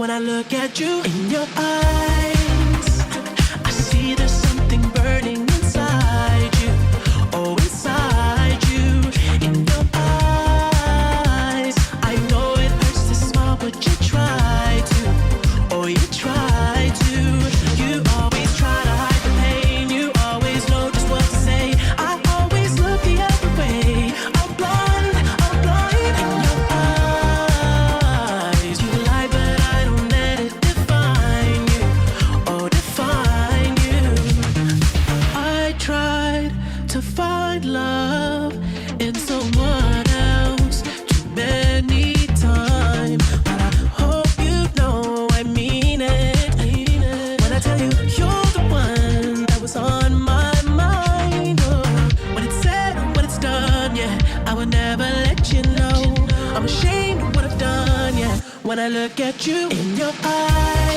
when I look at you. In your eyes, I see there's something burning inside you. Oh, inside you. In your eyes, I know it hurts to smile, but you try to. Oh, you try to. You always try to hide the pain. You always know just what to say. I always look the other way. I'm blind in your eyes. You lie, but I don't let it define you. Oh, define you. I tried to find love in someone else too many times, but I hope you know I mean it. When I tell you you're the one that was on my mind. Oh, when it's said and when it's done, yeah, I will never let you know. I'm ashamed of what I've done, yeah, when I look at you in your eyes.